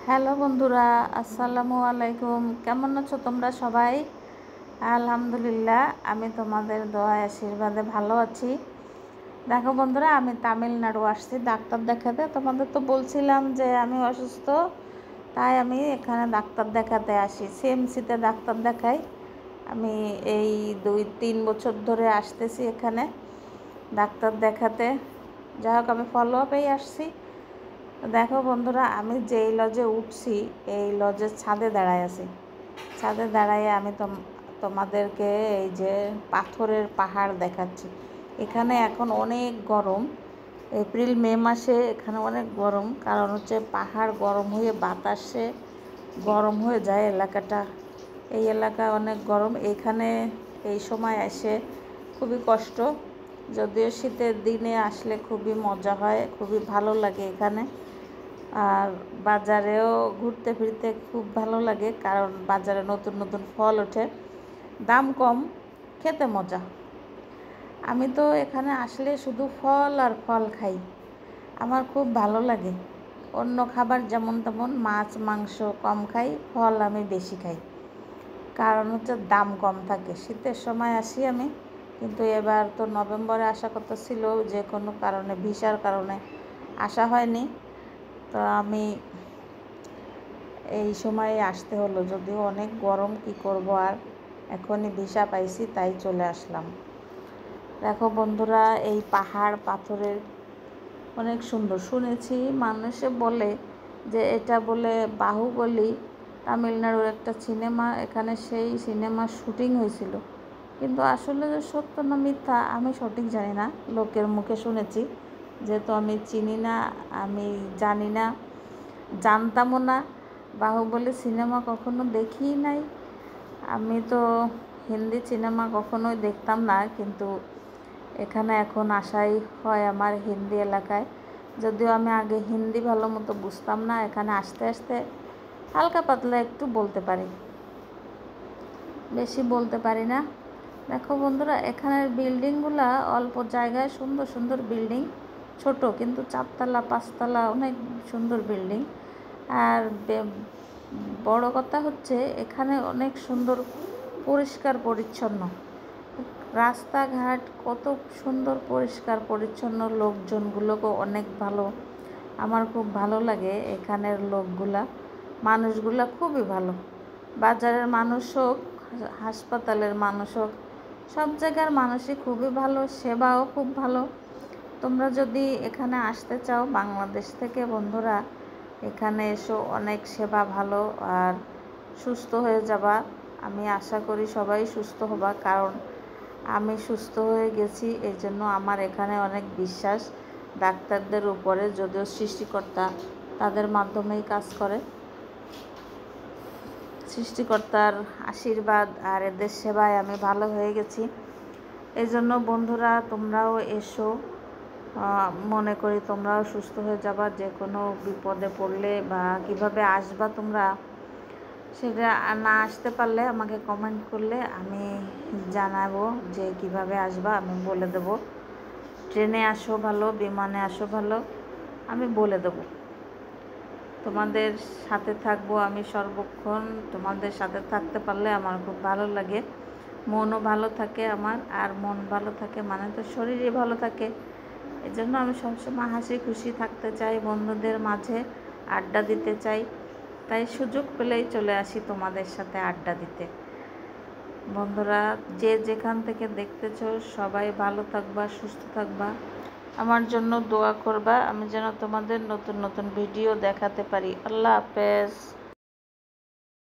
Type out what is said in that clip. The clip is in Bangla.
হ্যালো বন্ধুরা, আসসালামু আলাইকুম। কেমন আছো তোমরা সবাই? আলহামদুলিল্লাহ, আমি তোমাদের দোয়া আশীর্বাদে ভালো আছি। দেখো বন্ধুরা, আমি তামিলনাড়ু আসছি ডাক্তার দেখাতে। তোমাদের তো বলছিলাম যে আমি অসুস্থ, তাই আমি এখানে ডাক্তার দেখাতে আসি। সিএমসিতে ডাক্তার দেখাই। আমি এই 2-3 বছর ধরে আসতেছি এখানে ডাক্তার দেখাতে। যাই হোক, আমি ফলো আপেই আসছি। দেখো বন্ধুরা, আমি যেই লজে উঠছি এই লজের ছাদে দাঁড়ায় আছি। ছাদে দাঁড়ায় আমি তোমাদেরকে এই যে পাথরের পাহাড় দেখাচ্ছি। এখানে এখন অনেক গরম। এপ্রিল মে মাসে এখানে অনেক গরম, কারণ হচ্ছে পাহাড় গরম হয়ে বাতাসে গরম হয়ে যায় এলাকাটা। এই এলাকা অনেক গরম। এখানে এই সময় এসে খুবই কষ্ট, যদিও শীতের দিনে আসলে খুবই মজা হয়, খুবই ভালো লাগে এখানে। আর বাজারেও ঘুরতে ফিরতে খুব ভালো লাগে, কারণ বাজারে নতুন নতুন ফল ওঠে, দাম কম, খেতে মজা। আমি তো এখানে আসলে শুধু ফল আর ফল খাই, আমার খুব ভালো লাগে। অন্য খাবার যেমন তেমন মাছ মাংস কম খাই, ফল আমি বেশি খাই, কারণ হচ্ছে দাম কম থাকে। শীতের সময় আসি আমি, কিন্তু এবার তো নভেম্বরে আসা কথা ছিল, যে কোনো কারণে ভিসার কারণে আসা হয়নি। তো আমি এই সময়ে আসতে হলো, যদিও অনেক গরম, কি করব আর, এখনই ভিসা পাইছি তাই চলে আসলাম। দেখো বন্ধুরা, এই পাহাড় পাথরের অনেক সুন্দর। শুনেছি মানুষে বলে যে এটা বলে বাহুবলী, তামিলনাড়ুর একটা সিনেমা, এখানে সেই সিনেমার শুটিং হয়েছিল। কিন্তু আসলে যে সত্য না মিথ্যা আমি সঠিক জানি না, লোকের মুখে শুনেছি। যেহেতু আমি চিনি না, আমি জানি না, জানতামও না, বাহুবলী সিনেমা কখনো দেখিই নাই। আমি তো হিন্দি সিনেমা কখনোই দেখতাম না, কিন্তু এখানে এখন আসাই হয় আমার হিন্দি এলাকায়। যদিও আমি আগে হিন্দি ভালো মতো বুঝতাম না, এখানে আসতে আসতে হালকা পাতলা একটু বলতে পারি, বেশি বলতে পারি না। দেখো বন্ধুরা, এখানের বিল্ডিংগুলা অল্প জায়গায় সুন্দর সুন্দর বিল্ডিং, ছোট কিন্তু 4তলা 5তলা অনেক সুন্দর বিল্ডিং। আর বড় কথা হচ্ছে এখানে অনেক সুন্দর পরিষ্কার পরিচ্ছন্ন রাস্তাঘাট, কত সুন্দর পরিষ্কার পরিচ্ছন্ন, লোকজনগুলোকে অনেক ভালো। আমার খুব ভালো লাগে এখানের লোকগুলা, মানুষগুলা খুবই ভালো। বাজারের মানুষ হোক, হাসপাতালের মানুষ হোক, সব জায়গার মানুষই খুবই ভালো, সেবাও খুব ভালো। তোমরা যদি এখানে আসতে চাও বাংলাদেশ থেকে বন্ধুরা, এখানে এসো, অনেক সেবা ভালো, আর সুস্থ হয়ে যাবা। আমি আশা করি সবাই সুস্থ হবা, কারণ আমি সুস্থ হয়ে গেছি। এই জন্য আমার এখানে অনেক বিশ্বাস ডাক্তারদের উপরে, যদিও সৃষ্টিকর্তা তাদের মাধ্যমেই কাজ করে। সৃষ্টিকর্তার আশীর্বাদ আর এদের সেবায় আমি ভালো হয়ে গেছি। এই জন্য বন্ধুরা, তোমরাও এসো, মনে করি তোমরাও সুস্থ হয়ে যাবা। যে কোনো বিপদে পড়লে বা কিভাবে আসবা তোমরা, সেটা না আসতে পারলে আমাকে কমেন্ট করলে আমি জানাবো যে কিভাবে আসবা, আমি বলে দেব। ট্রেনে আসো ভালো, বিমানে আসো ভালো, আমি বলে দেব। তোমাদের সাথে থাকবো আমি সর্বক্ষণ। তোমাদের সাথে থাকতে পারলে আমার খুব ভালো লাগে, মনও ভালো থাকে আমার। আর মন ভালো থাকে মানে তো শরীরই ভালো থাকে। এই জন্য আমি সবসময় হাসি খুশি থাকতে চাই, বন্ধুদের মাঝে আড্ডা দিতে চাই। তাই সুযোগ পেলেই চলে আসি তোমাদের সাথে আড্ডা দিতে। বন্ধুরা, যে যেখান থেকে দেখতেছো সবাই ভালো থাকবা, সুস্থ থাকবা, আমার জন্য দোয়া করবা, আমি যেন তোমাদের নতুন নতুন ভিডিও দেখাতে পারি। আল্লাহ হাফেজ।